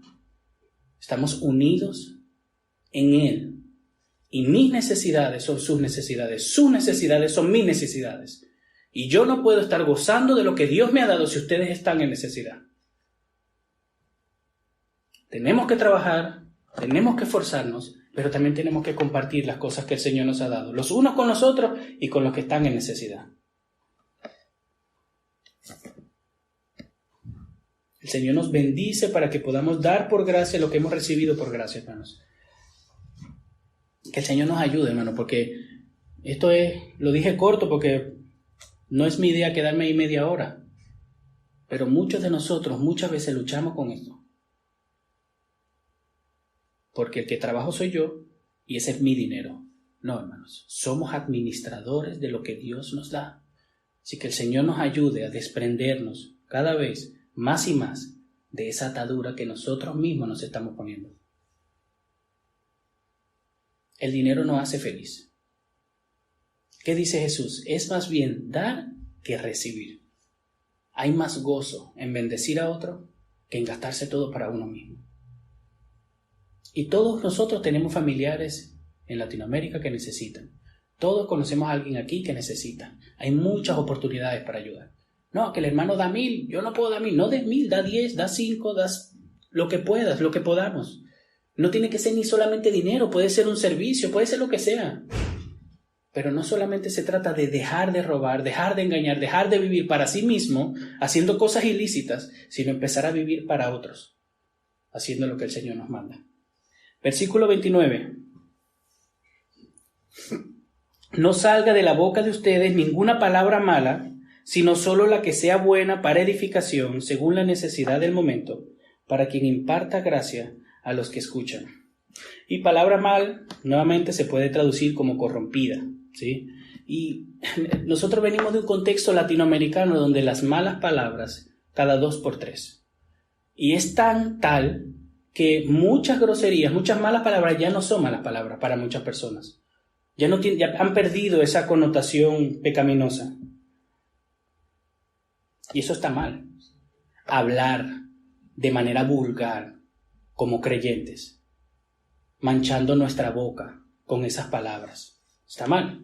[SPEAKER 1] Estamos unidos en Él. Y mis necesidades son sus necesidades son mis necesidades. Y yo no puedo estar gozando de lo que Dios me ha dado si ustedes están en necesidad. Tenemos que trabajar, tenemos que esforzarnos, pero también tenemos que compartir las cosas que el Señor nos ha dado, los unos con los otros y con los que están en necesidad. El Señor nos bendice para que podamos dar por gracia lo que hemos recibido por gracia, hermanos. Que el Señor nos ayude, hermano, porque lo dije corto porque no es mi idea quedarme ahí media hora. Pero muchos de nosotros muchas veces luchamos con esto. Porque el que trabajo soy yo y ese es mi dinero. No, hermanos, somos administradores de lo que Dios nos da. Así que el Señor nos ayude a desprendernos cada vez más y más de esa atadura que nosotros mismos nos estamos poniendo. El dinero no hace feliz. ¿Qué dice Jesús? Es más bien dar que recibir. Hay más gozo en bendecir a otro que en gastarse todo para uno mismo. Y todos nosotros tenemos familiares en Latinoamérica que necesitan. Todos conocemos a alguien aquí que necesita. Hay muchas oportunidades para ayudar. No, que el hermano da 1,000, yo no puedo dar 1,000. No des 1,000, da 10, da 5, das lo que puedas, lo que podamos. No tiene que ser ni solamente dinero, puede ser un servicio, puede ser lo que sea. Pero no solamente se trata de dejar de robar, dejar de engañar, dejar de vivir para sí mismo, haciendo cosas ilícitas, sino empezar a vivir para otros, haciendo lo que el Señor nos manda. Versículo 29. No salga de la boca de ustedes ninguna palabra mala, sino solo la que sea buena para edificación, según la necesidad del momento, para quien imparta gracia a los que escuchan. Y palabra mal, nuevamente se puede traducir como corrompida, ¿sí? Y nosotros venimos de un contexto latinoamericano donde las malas palabras cada 2 por 3. Y es tal que muchas groserías, muchas malas palabras ya no son malas palabras para muchas personas. Ya han perdido esa connotación pecaminosa. Y eso está mal. Hablar de manera vulgar como creyentes, manchando nuestra boca con esas palabras, está mal.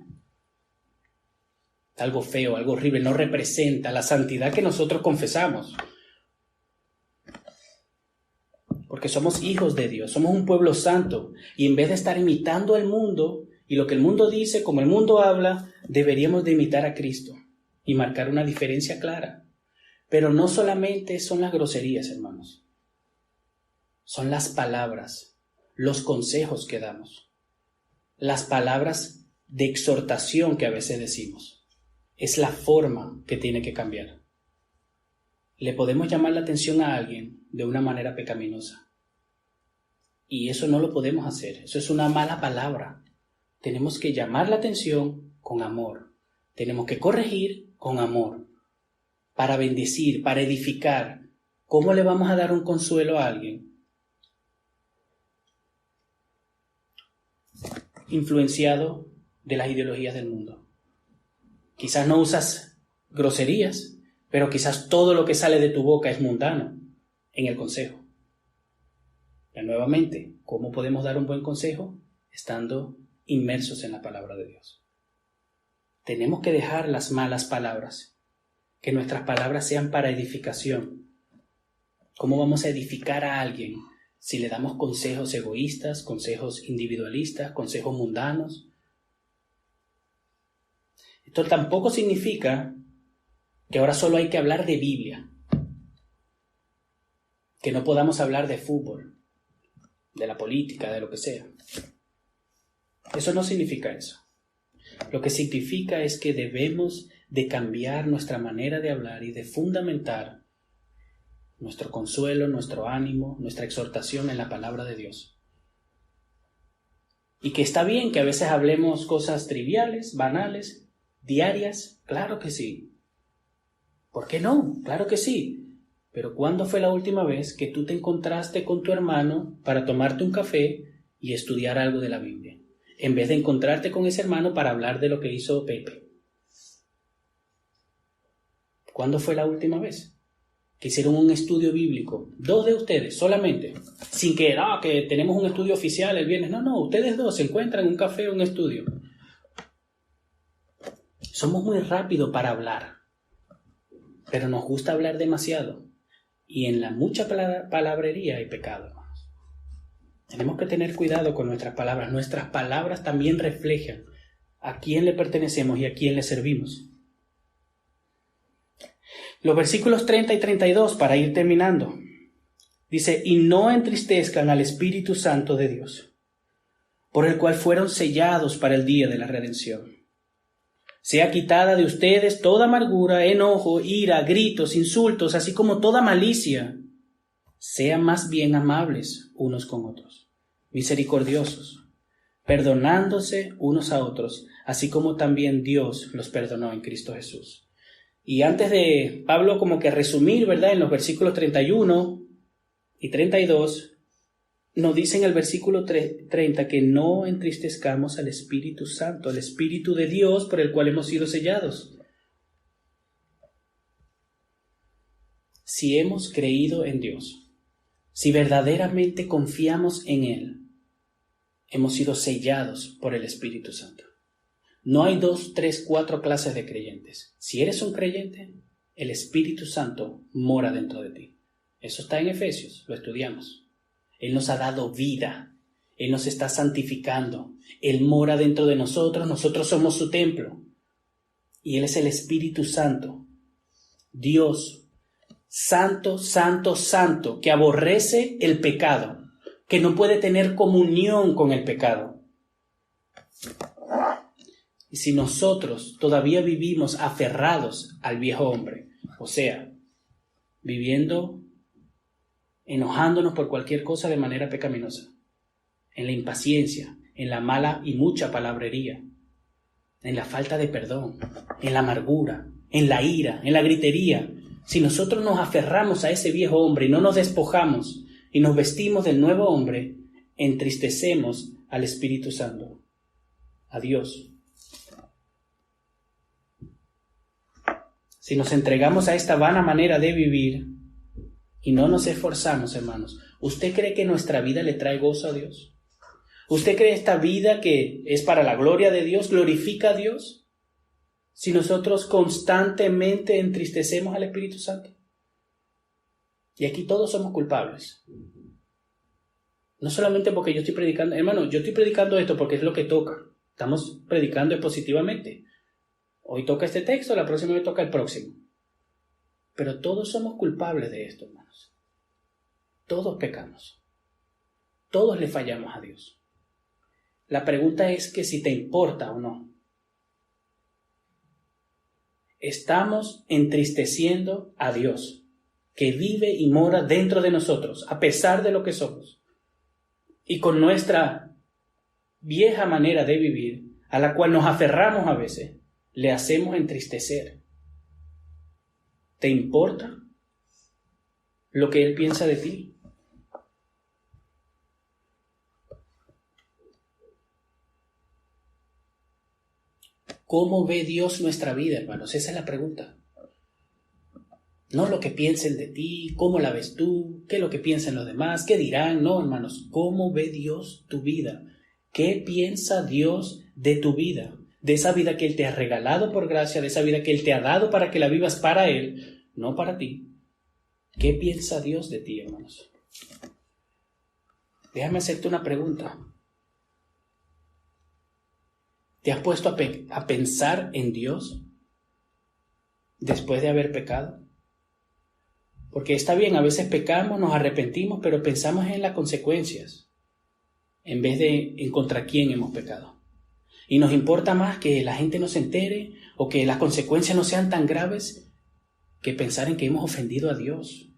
[SPEAKER 1] Algo feo, algo horrible, no representa la santidad que nosotros confesamos. Porque somos hijos de Dios, somos un pueblo santo, y en vez de estar imitando al mundo y lo que el mundo dice, como el mundo habla, deberíamos de imitar a Cristo y marcar una diferencia clara. Pero no solamente son las groserías, hermanos, son las palabras, los consejos que damos, las palabras de exhortación que a veces decimos. Es la forma que tiene que cambiar. Le podemos llamar la atención a alguien de una manera pecaminosa. Y eso no lo podemos hacer. Eso es una mala palabra. Tenemos que llamar la atención con amor. Tenemos que corregir con amor. Para bendecir, para edificar. ¿Cómo le vamos a dar un consuelo a alguien? Influenciado de las ideologías del mundo. Quizás no usas groserías, pero quizás todo lo que sale de tu boca es mundano en el consejo. Y nuevamente, ¿cómo podemos dar un buen consejo? Estando inmersos en la palabra de Dios. Tenemos que dejar las malas palabras, que nuestras palabras sean para edificación. ¿Cómo vamos a edificar a alguien si le damos consejos egoístas, consejos individualistas, consejos mundanos? Esto tampoco significa que ahora solo hay que hablar de Biblia, que no podamos hablar de fútbol, de la política, de lo que sea. Eso no significa eso. Lo que significa es que debemos de cambiar nuestra manera de hablar y de fundamentar nuestro consuelo, nuestro ánimo, nuestra exhortación en la palabra de Dios. Y que está bien que a veces hablemos cosas triviales, banales, diarias, claro que sí. ¿Por qué no? Claro que sí. Pero ¿cuándo fue la última vez que tú te encontraste con tu hermano para tomarte un café y estudiar algo de la Biblia? En vez de encontrarte con ese hermano para hablar de lo que hizo Pepe. ¿Cuándo fue la última vez que hicieron un estudio bíblico? 2 de ustedes solamente. Sin que tenemos un estudio oficial el viernes. No, ustedes 2 se encuentran en un café o un estudio. Somos muy rápidos para hablar, pero nos gusta hablar demasiado. Y en la mucha palabrería hay pecado, hermanos. Tenemos que tener cuidado con nuestras palabras. Nuestras palabras también reflejan a quién le pertenecemos y a quién le servimos. Los versículos 30 y 32, para ir terminando, dice: y no entristezcan al Espíritu Santo de Dios, por el cual fueron sellados para el día de la redención. Sea quitada de ustedes toda amargura, enojo, ira, gritos, insultos, así como toda malicia. Sean más bien amables unos con otros, misericordiosos, perdonándose unos a otros, así como también Dios los perdonó en Cristo Jesús. Y antes de Pablo como que resumir, ¿verdad? En los versículos 31 y 32, nos dice en el versículo 30 que no entristezcamos al Espíritu Santo, al Espíritu de Dios por el cual hemos sido sellados. Si hemos creído en Dios, si verdaderamente confiamos en Él, hemos sido sellados por el Espíritu Santo. No hay 2, 3, 4 clases de creyentes. Si eres un creyente, el Espíritu Santo mora dentro de ti. Eso está en Efesios, lo estudiamos. Él nos ha dado vida, Él nos está santificando, Él mora dentro de nosotros, nosotros somos su templo. Y Él es el Espíritu Santo, Dios, santo, santo, santo, que aborrece el pecado, que no puede tener comunión con el pecado. Y si nosotros todavía vivimos aferrados al viejo hombre, o sea, viviendo enojándonos por cualquier cosa de manera pecaminosa, en la impaciencia, en la mala y mucha palabrería, en la falta de perdón, en la amargura, en la ira, en la gritería. Si nosotros nos aferramos a ese viejo hombre y no nos despojamos y nos vestimos del nuevo hombre, entristecemos al Espíritu Santo, a Dios. Si nos entregamos a esta vana manera de vivir y no nos esforzamos, hermanos, ¿usted cree que nuestra vida le trae gozo a Dios? ¿Usted cree esta vida que es para la gloria de Dios, glorifica a Dios? Si nosotros constantemente entristecemos al Espíritu Santo. Y aquí todos somos culpables. No solamente porque yo estoy predicando, hermano, yo estoy predicando esto porque es lo que toca. Estamos predicando positivamente. Hoy toca este texto, la próxima vez toca el próximo. Pero todos somos culpables de esto, hermanos. Todos pecamos. Todos le fallamos a Dios. La pregunta es que si te importa o no. Estamos entristeciendo a Dios, que vive y mora dentro de nosotros, a pesar de lo que somos. Y con nuestra vieja manera de vivir, a la cual nos aferramos a veces, le hacemos entristecer. ¿Te importa lo que Él piensa de ti? ¿Cómo ve Dios nuestra vida, hermanos? Esa es la pregunta. No lo que piensen de ti, cómo la ves tú, qué es lo que piensan los demás, qué dirán. No, hermanos, ¿cómo ve Dios tu vida? ¿Qué piensa Dios de tu vida? De esa vida que Él te ha regalado por gracia, de esa vida que Él te ha dado para que la vivas para Él, no para ti. ¿Qué piensa Dios de ti, hermanos? Déjame hacerte una pregunta. ¿Te has puesto a pensar en Dios después de haber pecado? Porque está bien, a veces pecamos, nos arrepentimos, pero pensamos en las consecuencias en vez de en contra quién hemos pecado. Y nos importa más que la gente no se entere o que las consecuencias no sean tan graves que pensar en que hemos ofendido a Dios.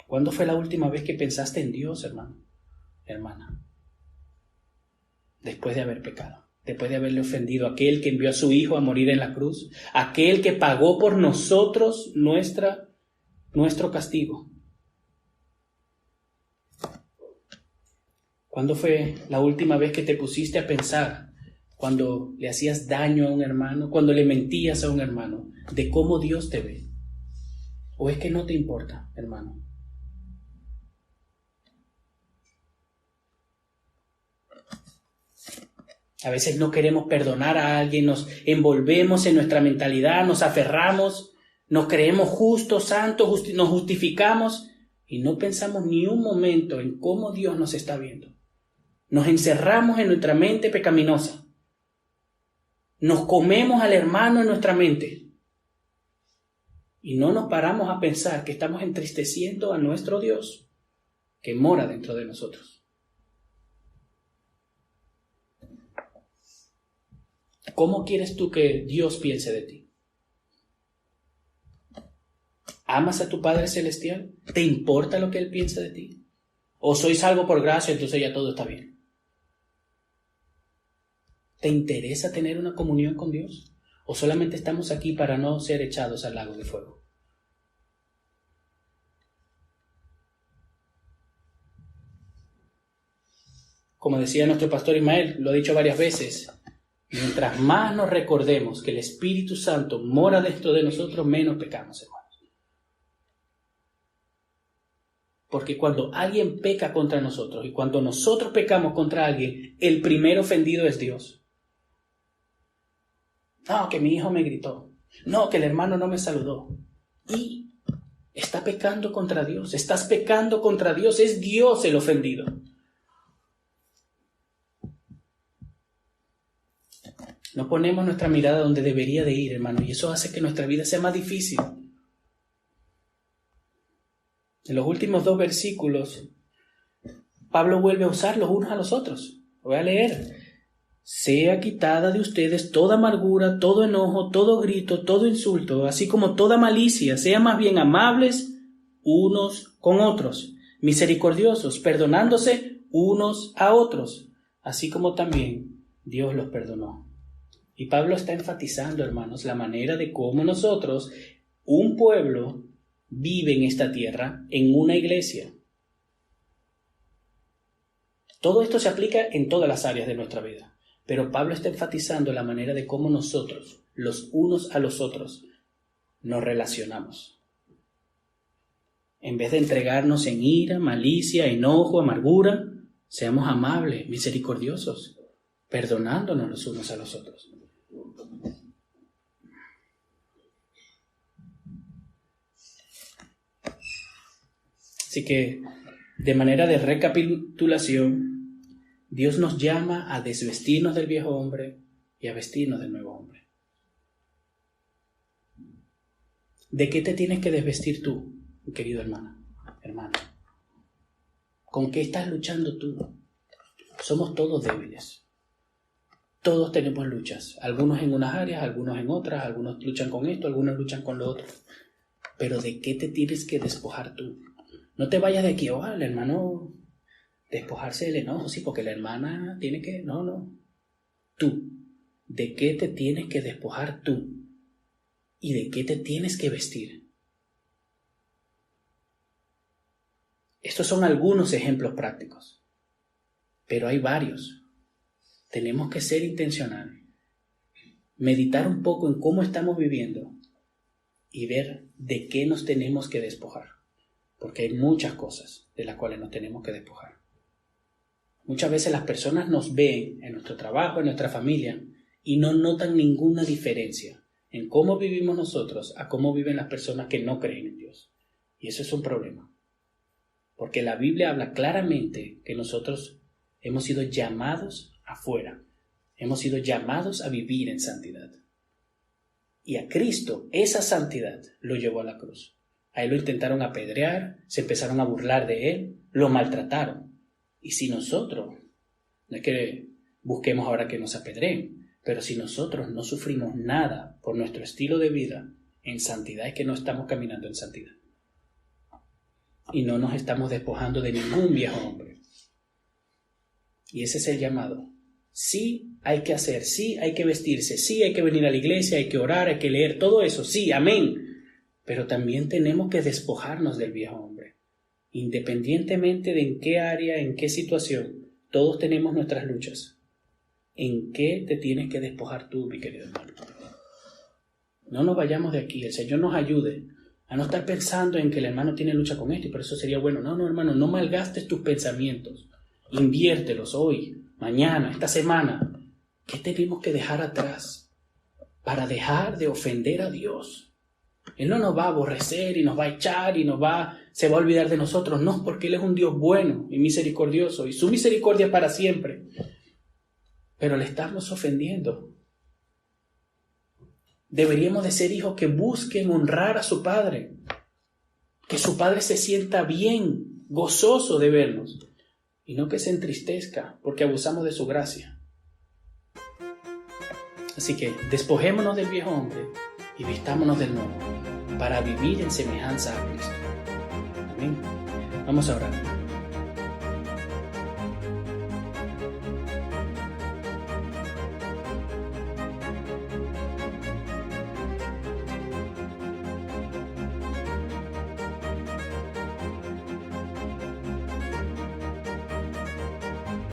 [SPEAKER 1] ¿Cuándo fue la última vez que pensaste en Dios, hermano, hermana? Después de haber pecado, después de haberle ofendido a aquel que envió a su Hijo a morir en la cruz, aquel que pagó por nosotros nuestro castigo. ¿Cuándo fue la última vez que te pusiste a pensar cuando le hacías daño a un hermano, cuando le mentías a un hermano, de cómo Dios te ve? ¿O es que no te importa, hermano? A veces no queremos perdonar a alguien, nos envolvemos en nuestra mentalidad, nos aferramos, nos creemos justos, santos, nos justificamos y no pensamos ni un momento en cómo Dios nos está viendo. Nos encerramos en nuestra mente pecaminosa. Nos comemos al hermano en nuestra mente. Y no nos paramos a pensar que estamos entristeciendo a nuestro Dios que mora dentro de nosotros. ¿Cómo quieres tú que Dios piense de ti? ¿Amas a tu Padre Celestial? ¿Te importa lo que Él piensa de ti? ¿O soy salvo por gracia, entonces ya todo está bien? ¿Te interesa tener una comunión con Dios? ¿O solamente estamos aquí para no ser echados al lago de fuego? Como decía nuestro pastor Ismael, lo ha dicho varias veces, mientras más nos recordemos que el Espíritu Santo mora dentro de nosotros, menos pecamos, hermanos. Porque cuando alguien peca contra nosotros y cuando nosotros pecamos contra alguien, el primer ofendido es Dios. No, que mi hijo me gritó. No, que el hermano no me saludó. Y está pecando contra Dios. Estás pecando contra Dios. Es Dios el ofendido. No ponemos nuestra mirada donde debería de ir, hermano, y eso hace que nuestra vida sea más difícil. En los últimos 2 versículos, Pablo vuelve a usar los unos a los otros. Voy a leer. Sea quitada de ustedes toda amargura, todo enojo, todo grito, todo insulto, así como toda malicia. Sean más bien amables unos con otros, misericordiosos, perdonándose unos a otros, así como también Dios los perdonó. Y Pablo está enfatizando, hermanos, la manera de cómo nosotros, un pueblo, vive en esta tierra, en una iglesia. Todo esto se aplica en todas las áreas de nuestra vida, pero Pablo está enfatizando la manera de cómo nosotros, los unos a los otros, nos relacionamos. En vez de entregarnos en ira, malicia, enojo, amargura, seamos amables, misericordiosos, perdonándonos los unos a los otros. Así que, de manera de recapitulación, Dios nos llama a desvestirnos del viejo hombre y a vestirnos del nuevo hombre. ¿De qué te tienes que desvestir tú, querido hermano? ¿Con qué estás luchando tú? Somos todos débiles. Todos tenemos luchas. Algunos en unas áreas, algunos en otras, algunos luchan con esto, algunos luchan con lo otro. Pero ¿de qué te tienes que despojar tú? No te vayas de aquí, el hermano, despojarse del enojo, sí, porque la hermana tiene que... No. Tú, ¿de qué te tienes que despojar tú? ¿Y de qué te tienes que vestir? Estos son algunos ejemplos prácticos, pero hay varios. Tenemos que ser intencionales, meditar un poco en cómo estamos viviendo y ver de qué nos tenemos que despojar, porque hay muchas cosas de las cuales nos tenemos que despojar. Muchas veces las personas nos ven en nuestro trabajo, en nuestra familia, y no notan ninguna diferencia en cómo vivimos nosotros a cómo viven las personas que no creen en Dios. Y eso es un problema. Porque la Biblia habla claramente que nosotros hemos sido llamados afuera. Hemos sido llamados a vivir en santidad. Y a Cristo, esa santidad lo llevó a la cruz. A él lo intentaron apedrear, se empezaron a burlar de él, lo maltrataron. Y si nosotros, no es que busquemos ahora que nos apedreen, pero si nosotros no sufrimos nada por nuestro estilo de vida en santidad, es que no estamos caminando en santidad. Y no nos estamos despojando de ningún viejo hombre. Y ese es el llamado. Sí hay que hacer, sí hay que vestirse, sí hay que venir a la iglesia, hay que orar, hay que leer, todo eso, sí, amén. Pero también tenemos que despojarnos del viejo hombre. Independientemente de en qué área, en qué situación, todos tenemos nuestras luchas. ¿En qué te tienes que despojar tú, mi querido hermano? No nos vayamos de aquí, el Señor nos ayude a no estar pensando en que el hermano tiene lucha con esto y por eso sería bueno. No, hermano, no malgastes tus pensamientos. Inviértelos hoy, mañana, esta semana. ¿Qué tenemos que dejar atrás para dejar de ofender a Dios? Él no nos va a aborrecer y nos va a echar y se va a olvidar de nosotros. No, porque Él es un Dios bueno y misericordioso y su misericordia es para siempre. Pero le estamos ofendiendo. Deberíamos de ser hijos que busquen honrar a su Padre. Que su Padre se sienta bien, gozoso de vernos. Y no que se entristezca porque abusamos de su gracia. Así que despojémonos del viejo hombre y vistámonos del nuevo para vivir en semejanza a Cristo. Amén. Vamos a orar.